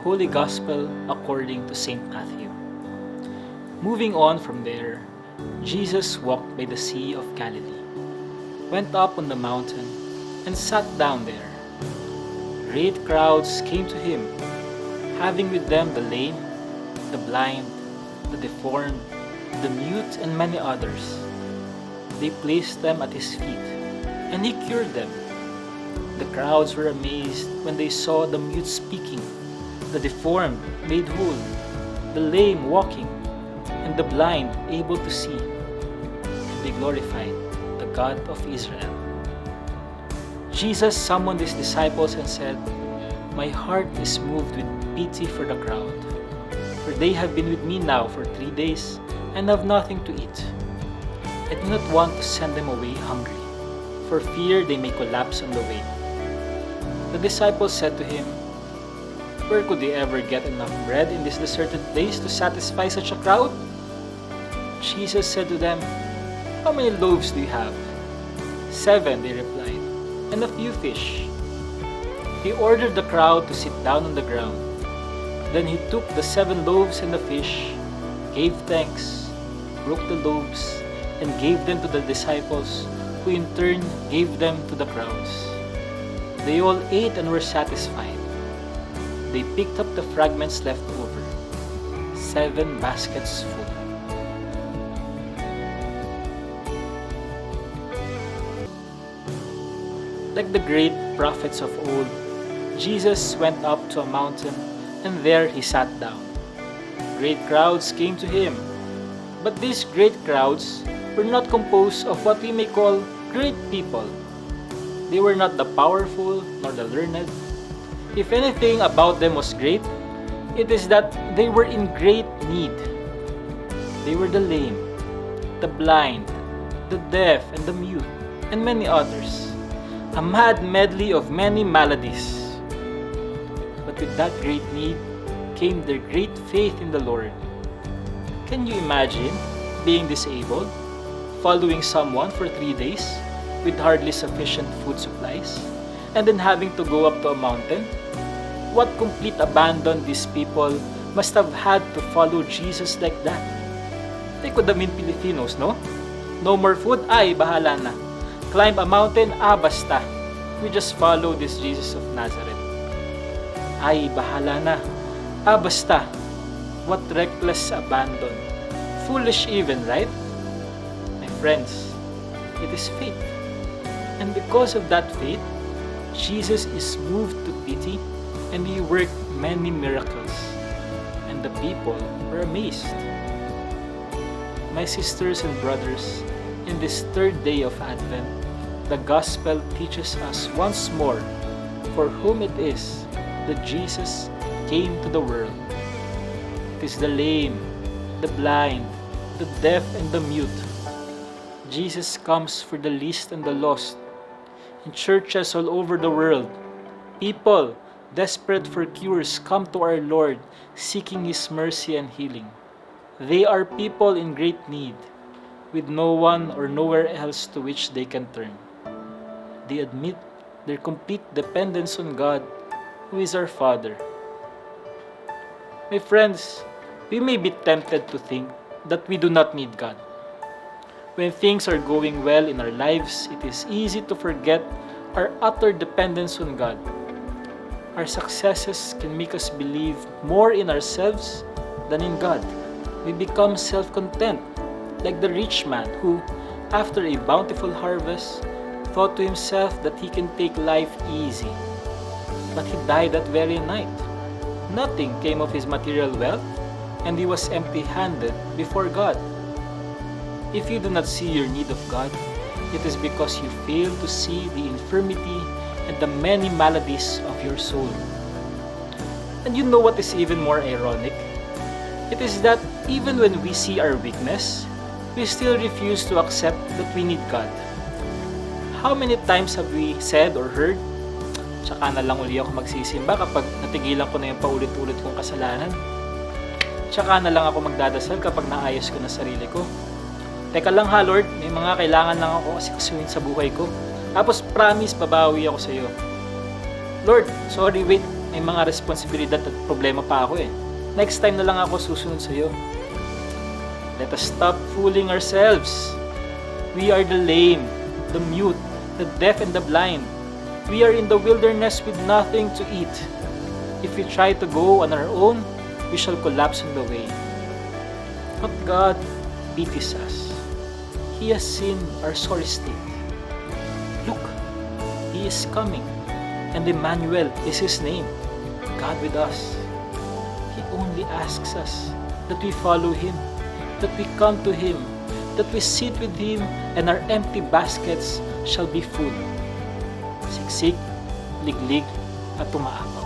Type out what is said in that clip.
Holy Gospel according to St. Matthew. Moving on from there, Jesus walked by the Sea of Galilee, went up on the mountain, and sat down there. Great crowds came to him, having with them the lame, the blind, the deformed, the mute, and many others. They placed them at his feet, and he cured them. The crowds were amazed when they saw the mute speaking, the deformed made whole, the lame walking, and the blind able to see. And they glorified the God of Israel. Jesus summoned his disciples and said, "My heart is moved with pity for the crowd, for they have been with me now for 3 days and have nothing to eat. I do not want to send them away hungry, for fear they may collapse on the way." The disciples said to him, "Where could they ever get enough bread in this deserted place to satisfy such a crowd?" Jesus said to them, "How many loaves do you have?" "7," they replied, "and a few fish." He ordered the crowd to sit down on the ground. Then he took the 7 loaves and the fish, gave thanks, broke the loaves, and gave them to the disciples, who in turn gave them to the crowds. They all ate and were satisfied. They picked up the fragments left over, 7 baskets full. Like the great prophets of old, Jesus went up to a mountain, and there he sat down. Great crowds came to him, but these great crowds were not composed of what we may call great people. They were not the powerful nor the learned. If anything about them was great, it is that they were in great need. They were the lame, the blind, the deaf, and the mute, and many others. A mad medley of many maladies. But with that great need came their great faith in the Lord. Can you imagine being disabled, following someone for 3 days with hardly sufficient food supplies, and then having to go up to a mountain? What complete abandon these people must have had to follow Jesus like that. They could have been Filipinos, no? No more food? Ay, bahala na. Climb a mountain? Basta. We just follow this Jesus of Nazareth. Ay, bahala na. Basta. What reckless abandon. Foolish even, right? My friends, it is faith. And because of that faith, Jesus is moved to pity, and he worked many miracles, and the people were amazed. My sisters and brothers, in this 3rd day of Advent, the Gospel teaches us once more for whom it is that Jesus came to the world. It is the lame, the blind, the deaf, and the mute. Jesus comes for the least and the lost. In churches all over the world, people desperate for cures come to our Lord, seeking His mercy and healing. They are people in great need, with no one or nowhere else to which they can turn. They admit their complete dependence on God, who is our Father. My friends, we may be tempted to think that we do not need God. When things are going well in our lives, it is easy to forget our utter dependence on God. Our successes can make us believe more in ourselves than in God. We become self-content, like the rich man who, after a bountiful harvest, thought to himself that he can take life easy. But he died that very night. Nothing came of his material wealth, and he was empty-handed before God. If you do not see your need of God, it is because you fail to see the infirmity and the many maladies of your soul. And you know what is even more ironic? It is that even when we see our weakness, we still refuse to accept that we need God. How many times have we said or heard, "Tsaka na lang uli ako magsisimba kapag natigilan ko na yung paulit-ulit kong kasalanan. Tsaka na lang ako magdadasal kapag naayos ko na sarili ko. Teka lang ha Lord, may mga kailangan lang ako asikasuhin sa buhay ko. Tapos promise babawi ako sa iyo. Lord, sorry wait, May mga responsibilidad at problema pa ako eh. Next time na lang ako susunod sa'yo. Let us stop fooling ourselves. We are the lame, the mute, the deaf and the blind. We are in the wilderness with nothing to eat. If we try to go on our own, we shall collapse on the way. But God pities us. He has seen our sorry state. Look, He is coming, and Emmanuel is His name, God with us. He only asks us that we follow Him, that we come to Him, that we sit with Him, and our empty baskets shall be full. Siksik, liglig, at tumaapa.